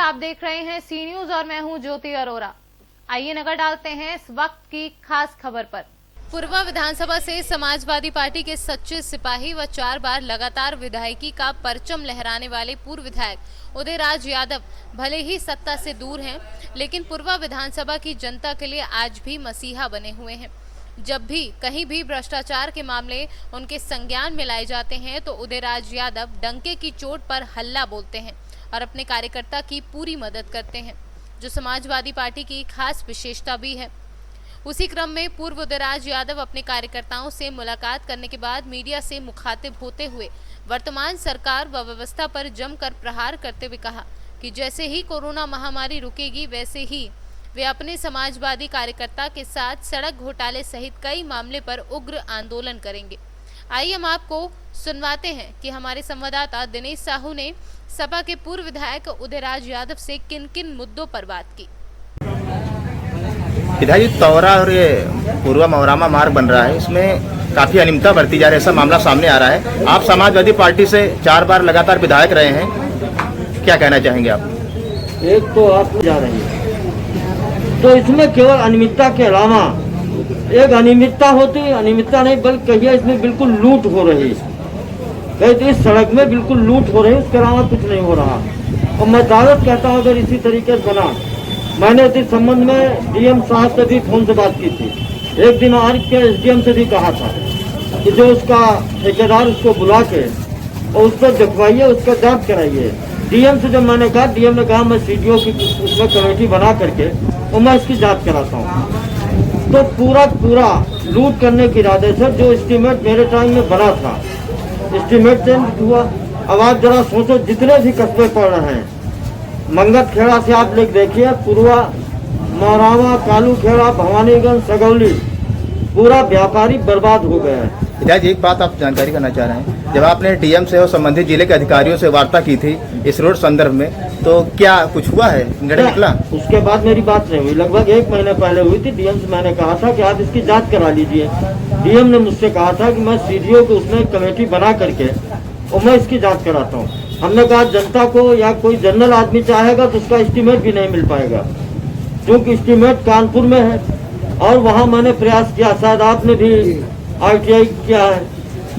आप देख रहे हैं सी न्यूज और मैं हूं ज्योति अरोरा। आइए नजर डालते हैं इस वक्त की खास खबर पर। पूर्वा विधानसभा से समाजवादी पार्टी के सच्चे सिपाही व 4 बार लगातार विधायकी का परचम लहराने वाले पूर्व विधायक उदयराज यादव भले ही सत्ता से दूर हैं, लेकिन पूर्वा विधानसभा की जनता के लिए आज भी मसीहा बने हुए हैं। जब भी कहीं भी भ्रष्टाचार के मामले उनके संज्ञान में लाए जाते हैं तो उदयराज यादव डंके की चोट पर हल्ला बोलते हैं और अपने कार्यकर्ता की पूरी मदद करते हैं, जो समाजवादी पार्टी की खास विशेषता भी है। उसी क्रम में पूर्व उदयराज यादव अपने कार्यकर्ताओं से मुलाकात करने के बाद मीडिया से मुखातिब होते हुए वर्तमान सरकार व व्यवस्था पर जमकर प्रहार करते हुए कहा कि जैसे ही कोरोना महामारी रुकेगी वैसे ही वे अपने समाजवादी कार्यकर्ता के साथ सड़क घोटाले सहित कई मामले पर उग्र आंदोलन करेंगे। आइए हम आपको सुनवाते हैं कि हमारे संवाददाता दिनेश साहू ने सपा के पूर्व विधायक उदयराज यादव से किन किन मुद्दों पर बात की। इधर तौरा और ये पूर्वा मौरामा मार्ग बन रहा है, इसमें काफी अनियमितता बरती जा रही है, ऐसा मामला सामने आ रहा है। आप समाजवादी पार्टी से 4 बार लगातार विधायक रहे हैं, क्या कहना चाहेंगे आप? एक तो आप जा रही है तो इसमें केवल अनियमितता के अलावा एक अनियमितता होती है, अनियमितता नहीं बल्कि कहिए इसमें बिल्कुल लूट हो रही है। तो इस सड़क में बिल्कुल लूट हो रही है, उसके अलावा कुछ नहीं हो रहा। और मैं दावत कहता हूँ अगर इसी तरीके से बना, मैंने इस संबंध में डीएम साहब से भी फोन से बात की थी। एक दिन आर के एसडीएम से भी कहा था कि जो उसका ठेकेदार उसको बुला के और उसको दिखवाइए, उसका जांच कराइए। डीएम से जब मैंने कहा, डीएम ने कहा मैं सीडीओ की उसमें कमेटी बना करके और मैं इसकी जांच कराता हूँ। तो पूरा लूट करने के इरादे से जो एस्टीमेट मेरे टाइम में बना था, एस्टीमेट चेंज हुआ। अब आप जरा सोचो जितने भी कस्बे पड़ रहे हैं, मंगत खेड़ा से आप लोग देखिए, पूर्वा मौरामा, कालू खेड़ा, भवानीगंज, सगौली, पूरा व्यापारी बर्बाद हो गया है। इधर एक बात आप जानकारी करना चाह रहे हैं, जब आपने डीएम से और संबंधित जिले के अधिकारियों से वार्ता की थी इस रोड संदर्भ में, तो क्या कुछ हुआ है, निर्णय निकला? उसके बाद मेरी बात नहीं हुई, लगभग 1 महीने पहले हुई थी। डीएम से मैंने कहा था कि आप इसकी जांच करा लीजिए। डीएम ने मुझसे कहा था कि मैं सीडीओ को उसमें कमेटी बना करके और मैं इसकी जाँच कराता हूँ। हमने कहा जनता को या कोई जनरल आदमी चाहेगा तो उसका एस्टीमेट भी नहीं मिल पाएगा, क्योंकि एस्टीमेट कानपुर में है और वहाँ मैंने प्रयास किया, शायद आपने भी आरटीआई किया है,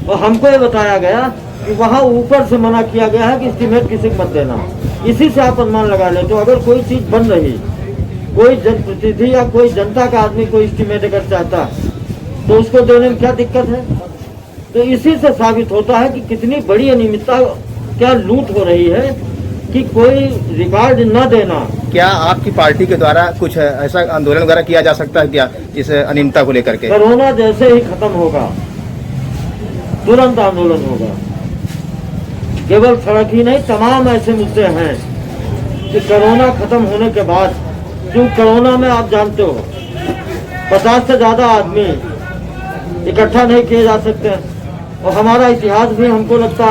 और हमको ये बताया गया कि वहाँ ऊपर से मना किया गया है कि एस्टीमेट किसी को मत देना। इसी से आप अनुमान लगा ले, तो अगर कोई चीज बन रही, कोई जनप्रतिनिधि या कोई जनता का आदमी कोई एस्टीमेट अगर चाहता तो उसको देने में क्या दिक्कत है? तो इसी से साबित होता है कि कितनी बड़ी अनियमितता, क्या लूट हो रही है कि कोई रिकॉर्ड न देना। क्या आपकी पार्टी के द्वारा कुछ ऐसा आंदोलन वगैरह किया जा सकता है क्या इस अनियमितता को लेकर के? कोरोना जैसे ही खत्म होगा तुरंत आंदोलन होगा। केवल सड़क ही नहीं, तमाम ऐसे मुद्दे हैं कि कोरोना खत्म होने के बाद, क्यों कोरोना में आप जानते हो 50 से ज्यादा आदमी इकट्ठा नहीं किए जा सकते, और हमारा इतिहास भी हमको लगता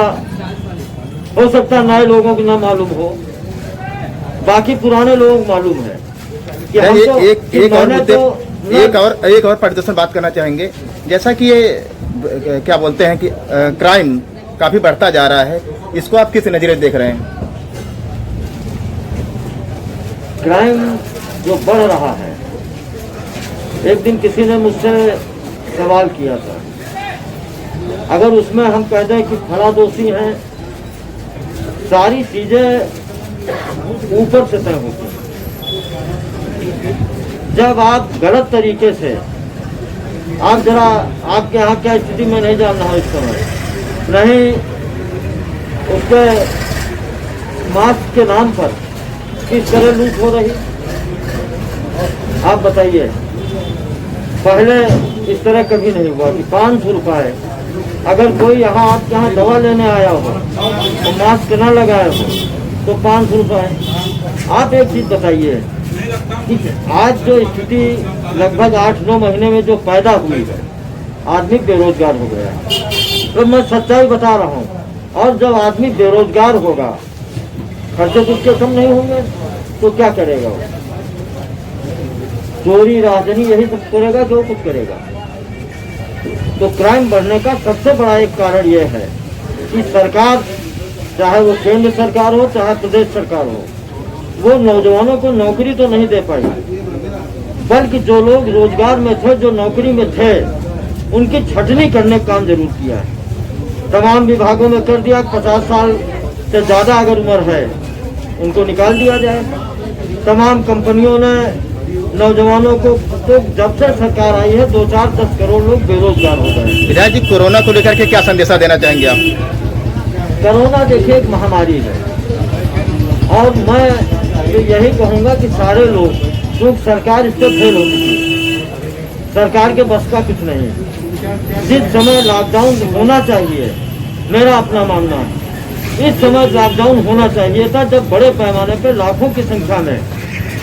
हो सकता नए लोगों को न मालूम हो, बाकी पुराने लोगों को मालूम है कि एक और प्रदर्शन बात करना चाहेंगे। जैसा कि ये क्या बोलते हैं कि क्राइम काफी बढ़ता जा रहा है, इसको आप किस नजरिए देख रहे हैं? क्राइम जो बढ़ रहा है, एक दिन किसी ने मुझसे सवाल किया था, अगर उसमें हम कह दें कि फला दोषी हैं, सारी चीजें ऊपर से तय होती हैं। जब आप गलत तरीके से, आप जरा आपके यहाँ क्या स्थिति में नहीं जानना हो इस समय, नहीं उसके मास्क के नाम पर किस तरह लूट हो रही, आप बताइए। पहले इस तरह कभी नहीं हुआ कि 500 रुपये, अगर कोई यहाँ आपके यहाँ दवा लेने आया हो तो मास्क न लगाया हो तो 500 रुपये। आप एक चीज बताइए कि आज जो स्थिति लगभग 8-9 महीने में जो पैदा हुई है, आदमी बेरोजगार हो गया है। तो मैं सच्चाई बता रहा हूँ, और जब आदमी बेरोजगार होगा, खर्चे कुछ के कम नहीं होंगे तो क्या करेगा वो? चोरी राजनी यही सब करेगा, जो कुछ करेगा। तो क्राइम बढ़ने का सबसे बड़ा एक कारण यह है कि सरकार, चाहे वो केंद्र सरकार हो चाहे प्रदेश सरकार हो, वो नौजवानों को नौकरी तो नहीं दे पाई, बल्कि जो लोग रोजगार में थे, जो नौकरी में थे, उनकी छटनी करने का काम जरूर किया है। तमाम विभागों में कर दिया, 50 साल से ज्यादा अगर उम्र है उनको निकाल दिया जाए। तमाम कंपनियों ने नौजवानों को, तो जब से सरकार आई है 2-4-10 करोड़ लोग बेरोजगार हो गए। विधायक जी, कोरोना को लेकर के क्या संदेशा देना चाहेंगे आप? कोरोना देखिए एक महामारी है, और मैं यही कहूंगा कि सारे लोग, क्योंकि सरकार इस पर फेल हो चुकी है, सरकार के बस का कुछ नहीं। जिस समय लॉकडाउन होना चाहिए, मेरा अपना मानना है, इस समय लॉकडाउन होना चाहिए था, जब बड़े पैमाने पर लाखों की संख्या में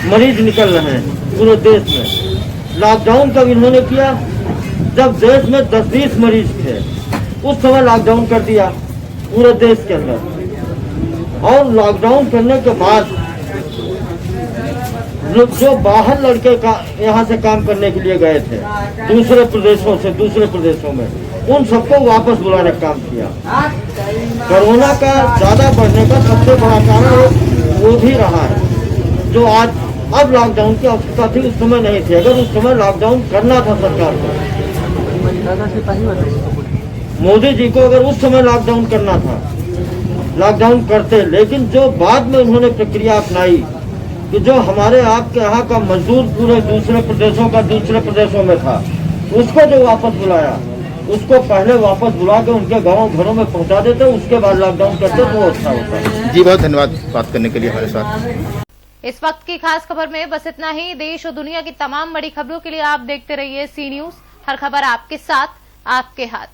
मरीज निकल रहे हैं पूरे देश में। लॉकडाउन कब इन्होंने किया? जब देश में 10-20 मरीज थे, उस समय लॉकडाउन कर दिया पूरे देश के अंदर। और लॉकडाउन करने के बाद जो बाहर लड़के का यहाँ से काम करने के लिए गए थे दूसरे प्रदेशों में, उन सबको वापस बुलाने का काम किया। कोरोना का ज्यादा बढ़ने का सबसे बड़ा कारण वो भी रहा है, जो आज अब लॉकडाउन की आवश्यकता थी, उस समय नहीं थी। अगर उस समय लॉकडाउन करना था सरकार को, मोदी जी को अगर उस समय लॉकडाउन करना था, लॉकडाउन करते। लेकिन जो बाद में उन्होंने प्रक्रिया अपनाई कि जो हमारे आपके यहाँ का मजदूर पूरे दूसरे प्रदेशों में था, उसको जो वापस बुलाया, उसको पहले वापस बुला के उनके गाँव घरों में पहुँचा देते, उसके बाद लॉकडाउन करते तो अच्छा होता। जी, बहुत धन्यवाद बात करने के लिए हमारे साथ। इस वक्त की खास खबर में बस इतना ही। देश और दुनिया की तमाम बड़ी खबरों के लिए आप देखते रहिए सी न्यूज। हर खबर आपके साथ, आपके हाथ।